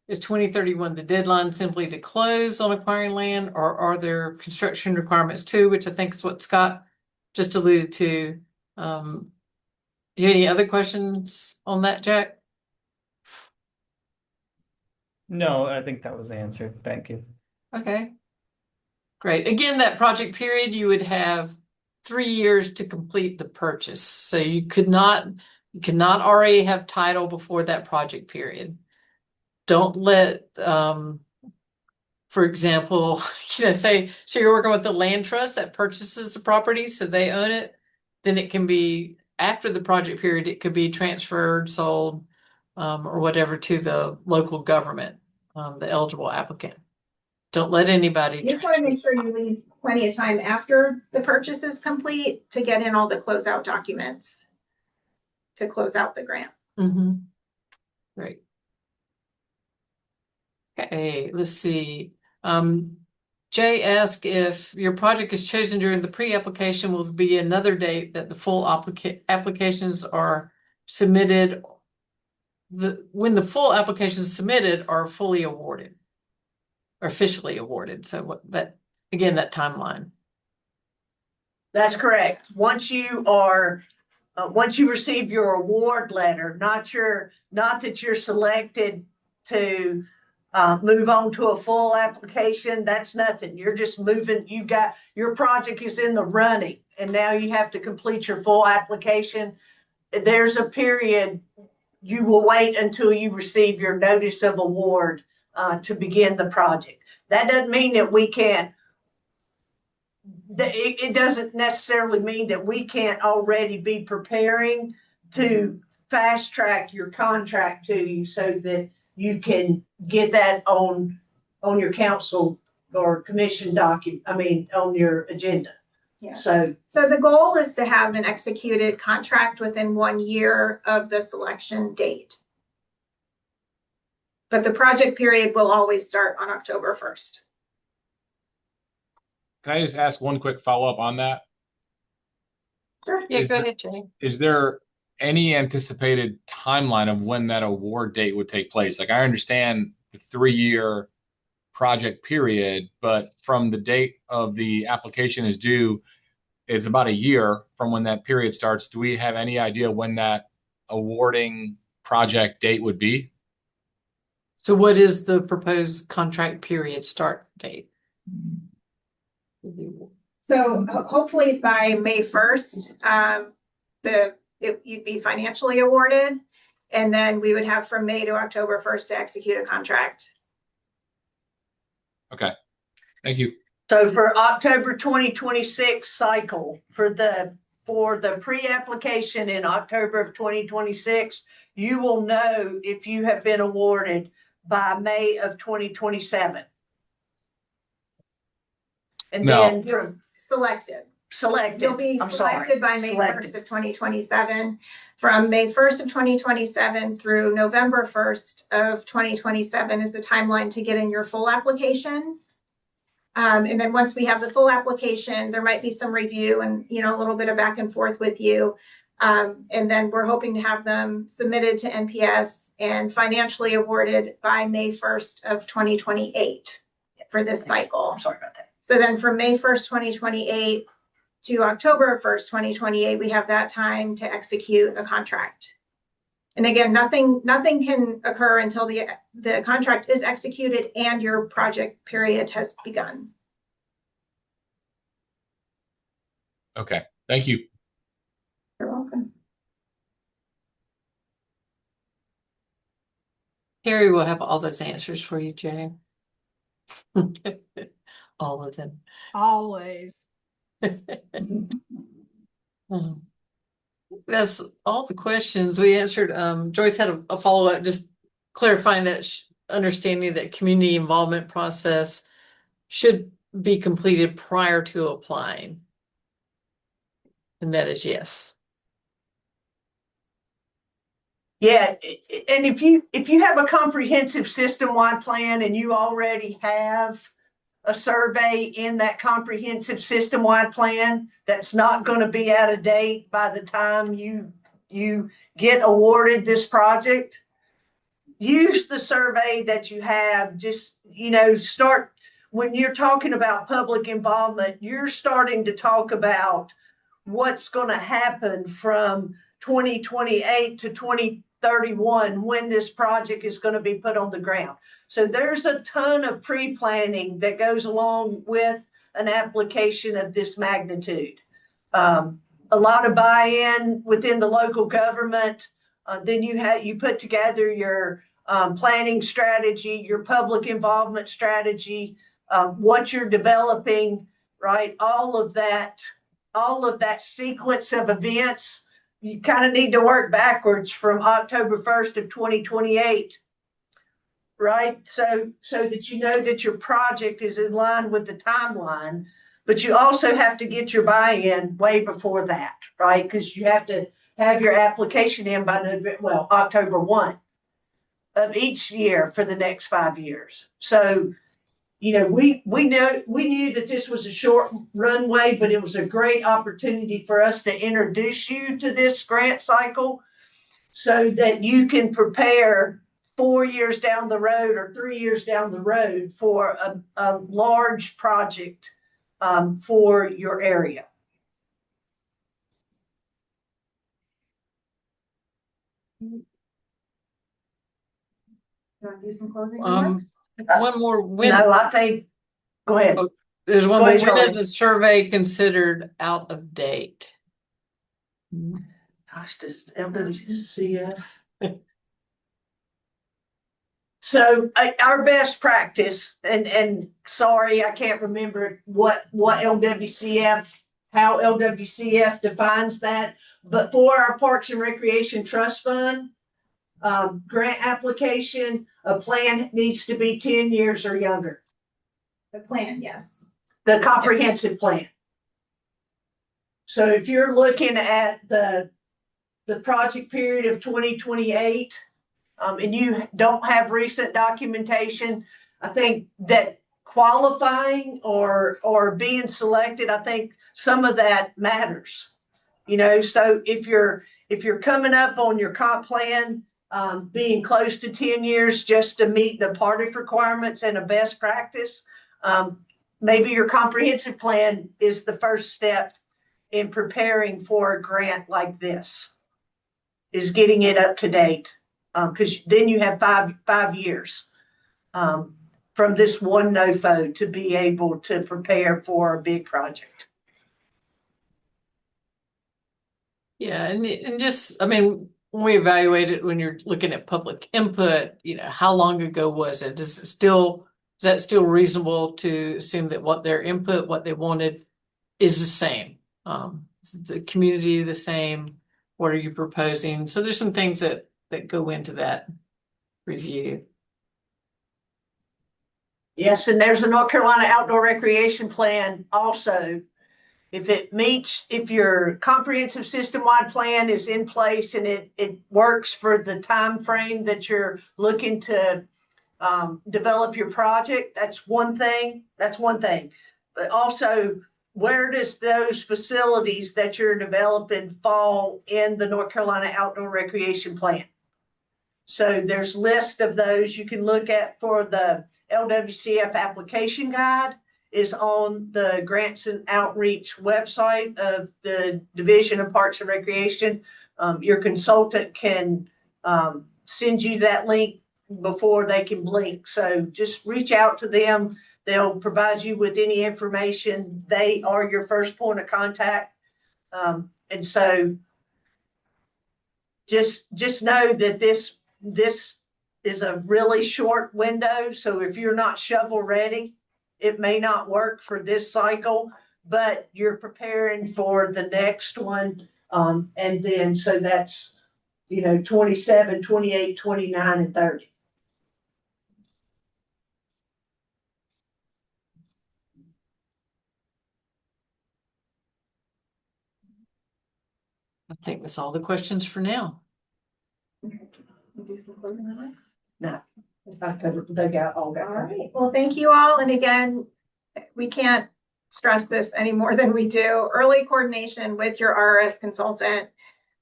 Is 2031 the deadline simply to close on acquiring land, or are there construction requirements too, which I think is what Scott just alluded to? Do you have any other questions on that, Jack? No, I think that was answered. Thank you. Okay. Great. Again, that project period, you would have 3 years to complete the purchase. So you could not already have title before that project period. Don't let, for example, say, so you're working with the land trust that purchases the property, so they own it, then it can be, after the project period, it could be transferred, sold, or whatever to the local government, the eligible applicant. Don't let anybody. You just want to make sure you leave plenty of time after the purchase is complete to get in all the closeout documents to close out the grant. Mm-hmm. Great. Okay, let's see. Jay asked if your project is chosen during the pre-application, will there be another date that the full applications are submitted? When the full application is submitted are fully awarded, or officially awarded. So that timeline. That's correct. Once you receive your award letter, not that you're selected to move on to a full application, that's nothing. You're just moving, your project is in the running, and now you have to complete your full application. There's a period, you will wait until you receive your notice of award to begin the project. That doesn't mean that we can't, it doesn't necessarily mean that we can't already be preparing to fast track your contract to you so that you can get that on your council or commission document, on your agenda. Yeah. So the goal is to have an executed contract within 1 year of the selection date. But the project period will always start on October 1st. Can I just ask one quick follow-up on that? Sure. Yeah, go ahead, Jay. Is there any anticipated timeline of when that award date would take place? Like, I understand the 3-year project period, but from the date of the application is due, it's about a year from when that period starts. Do we have any idea when that awarding project date would be? So what is the proposed contract period start date? So hopefully by May 1st, you'd be financially awarded, and then we would have from May to October 1st to execute a contract. Okay, thank you. So for October 2026 cycle, for the pre-application in October of 2026, you will know if you have been awarded by May of 2027. And then you're selected. You'll be selected by May 1st of 2027. From May 1st of 2027 through November 1st of 2027 is the timeline to get in your full application. And then once we have the full application, there might be some review and, a little bit of back and forth with you. And then we're hoping to have them submitted to NPS and financially awarded by May 1st of 2028 for this cycle. Sorry about that. So then from May 1st, 2028 to October 1st, 2028, we have that time to execute a contract. And again, nothing can occur until the contract is executed and your project period has begun. Okay, thank you. You're welcome. Carrie will have all those answers for you, Jay. All of them. Always. That's all the questions we answered. Joyce had a follow-up, just clarifying that understanding that community involvement process should be completed prior to applying. And that is yes. Yeah, and if you have a comprehensive system-wide plan and you already have a survey in that comprehensive system-wide plan, that's not going to be out of date by the time you get awarded this project. Use the survey that you have. Just, start when you're talking about public involvement, you're starting to talk about what's going to happen from 2028 to 2031 when this project is going to be put on the ground. So there's a ton of pre-planning that goes along with an application of this magnitude. A lot of buy-in within the local government. Then you put together your planning strategy, your public involvement strategy, what you're developing, right? All of that sequence of events, you kind of need to work backwards from October 1st of 2028, right? So that you know that your project is in line with the timeline, but you also have to get your buy-in way before that, right? Because you have to have your application in by October 1 of each year for the next 5 years. So, we knew that this was a short runway, but it was a great opportunity for us to introduce you to this grant cycle so that you can prepare 4 years down the road or 3 years down the road for a large project for your area. You want to do some closing remarks? One more. No, I think. Go ahead. There's one Go more. ahead, When Charlie. is the survey considered out of date? Gosh, does LWCF? So our best practice, and sorry, I can't remember what LWCF, how LWCF defines that, but for our Parks and Recreation Trust Fund grant application, a plan needs to be 10 years or younger. The plan, yes. The comprehensive plan. So if you're looking at the project period of 2028, and you don't have recent documentation, I think that qualifying or being selected, I think some of that matters. So if you're coming up on your comp plan, being close to 10 years just to meet the Partif requirements and a best practice, maybe your comprehensive plan is the first step in preparing for a grant like this, is getting it up to date. Because then you have five years from this one NOFO to be able to prepare for a big project. Yeah, and just, when we evaluate it, when you're looking at public input, how long ago was it? Is that still reasonable to assume that what their input, what they wanted, is the same? Is the community the same? What are you proposing? So there's some things that go into that review. Yes, and there's a North Carolina outdoor recreation plan also. If your comprehensive system-wide plan is in place and it works for the time frame that you're looking to develop your project, that's one thing. But also where does those facilities that you're developing fall in the North Carolina Outdoor Recreation Plan? So there's list of those you can look at for the LWCF application guide is on the Grants and Outreach website of the Division of Parks and Recreation. Your consultant can send you that link before they can blink. So just reach out to them. They'll provide you with any information. They are your first point of contact. And so just know that this is a really short window. So if you're not shovel ready, it may not work for this cycle, but you're preparing for the next one. And then, so that's, 27, 28, 29, and 30. I think that's all the questions for now. Do some closing remarks. No, they got all got. All right. Well, thank you all. And again, we can't stress this any more than we do. Early coordination with your RRS consultant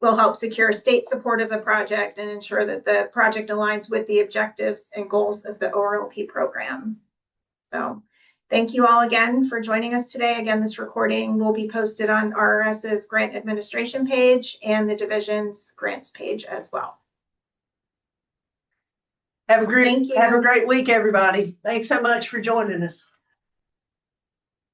will help secure state support of the project and ensure that the project aligns with the objectives and goals of the ORLP program. So thank you all again for joining us today. Again, this recording will be posted on RRS's grant administration page and the division's grants page as well. Have a great week, everybody. Thanks so much for joining us.